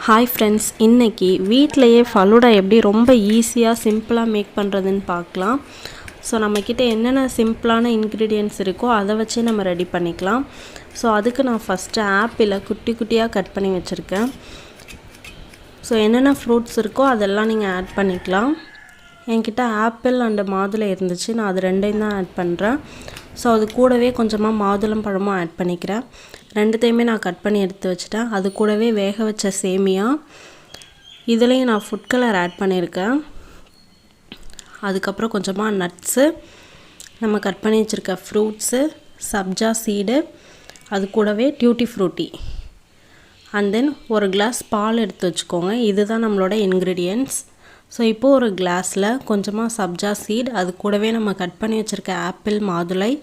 Hi friends, இன்றைக்கி வீட்டிலையே ஃபலூடா எப்படி ரொம்ப ஈஸியாக சிம்பிளாக மேக் பண்ணுறதுன்னு பார்க்கலாம். ஸோ நம்மக்கிட்ட என்னென்ன சிம்பிளான இன்க்ரீடியன்ட்ஸ் இருக்கோ அதை வச்சு நம்ம ரெடி பண்ணிக்கலாம். ஸோ அதுக்கு நான் ஃபஸ்ட்டு ஆப்பிளை குட்டி குட்டியாக கட் பண்ணி வச்சுருக்கேன். ஸோ என்னென்ன ஃப்ரூட்ஸ் இருக்கோ அதெல்லாம் நீங்கள் ஆட் பண்ணிக்கலாம். என்கிட்ட ஆப்பிள் அண்டு மாதுளை இருந்துச்சு, நான் அது ரெண்டையும் தான் ஆட் பண்ணுறேன். ஸோ அது கூடவே கொஞ்சமாக மாதுளம் பழமும் ஆட் பண்ணிக்கிறேன். ரெண்டுத்தையுமே நான் கட் பண்ணி எடுத்து வச்சுட்டேன். அது கூடவே வேக வச்ச சேமியா, இதுலேயும் நான் ஃபுட் கலர் ஆட் பண்ணியிருக்கேன். அதுக்கப்புறம் கொஞ்சமாக நட்ஸு, நம்ம கட் பண்ணி வச்சுருக்க ஃப்ரூட்ஸு, சப்ஜா சீடு, அது கூடவே டியூட்டி ஃப்ரூட்டி, அண்ட் தென் ஒரு கிளாஸ் பால் எடுத்து வச்சுக்கோங்க. இதுதான் நம்மளோட இன்க்ரீடியன்ட்ஸ். ஸோ இப்போது ஒரு கிளாஸில் கொஞ்சமாக சப்ஜா சீட், அது கூடவே நம்ம கட் பண்ணி வச்சுருக்க ஆப்பிள், மாதுளை,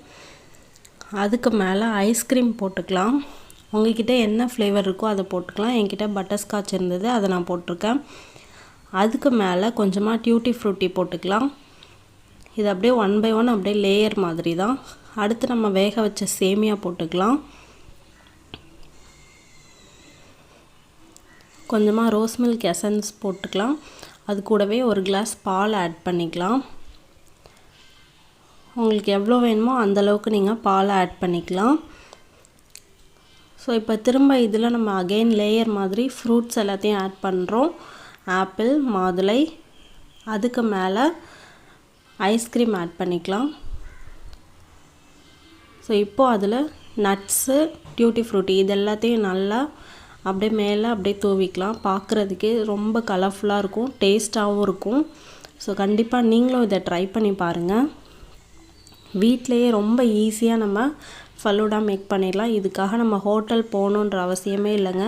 அதுக்கு மேலே ஐஸ்கிரீம் போட்டுக்கலாம். உங்கள்கிட்ட என்ன ஃப்ளேவர் இருக்கோ அதை போட்டுக்கலாம். என்கிட்ட பட்டர்ஸ்காட்ச் இருந்தது, அதை நான் போட்டிருக்கேன். அதுக்கு மேலே கொஞ்சமாக டியூட்டி ஃப்ரூட்டி போட்டுக்கலாம். இது அப்படியே 1 by 1 அப்படியே லேயர் மாதிரி தான். அடுத்து நம்ம வேக வச்ச சேமியா போட்டுக்கலாம். கொஞ்சமாக ரோஸ் மில்க் எசன்ஸ் போட்டுக்கலாம். அது கூடவே ஒரு கிளாஸ் பால் ஆட் பண்ணிக்கலாம். உங்களுக்கு எவ்வளோ வேணுமோ அந்தளவுக்கு நீங்கள் பாலை ஆட் பண்ணிக்கலாம். ஸோ இப்போ திரும்ப இதில் நம்ம அகெயின் லேயர் மாதிரி ஃப்ரூட்ஸ் எல்லாத்தையும் ஆட் பண்ணுறோம். ஆப்பிள், மாதுளை, அதுக்கு மேலே ஐஸ்கிரீம் ஆட் பண்ணிக்கலாம். ஸோ இப்போது அதில் நட்ஸு, டியூட்டி ஃப்ரூட்டி இது எல்லாத்தையும் நல்லா அப்படியே மேலே அப்படியே தூவிக்கலாம். பார்க்குறதுக்கே ரொம்ப கலர்ஃபுல்லாக இருக்கும், டேஸ்ட்டாகவும் இருக்கும். ஸோ கண்டிப்பாக நீங்களும் இதை ட்ரை பண்ணி பாருங்கள். வீட்டிலையே ரொம்ப ஈஸியாக நம்ம ஃபலூடா மேக் பண்ணிடலாம். இதுக்காக நம்ம ஹோட்டல் போகணுன்ற அவசியமே இல்லைங்க.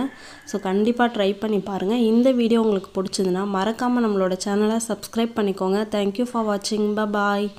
ஸோ கண்டிப்பாக ட்ரை பண்ணி பாருங்கள். இந்த வீடியோ உங்களுக்கு பிடிச்சதுன்னா மறக்காமல் நம்மளோட சேனலை சப்ஸ்கிரைப் பண்ணிக்கோங்க. தேங்க்யூ ஃபார் வாட்சிங். பாய்.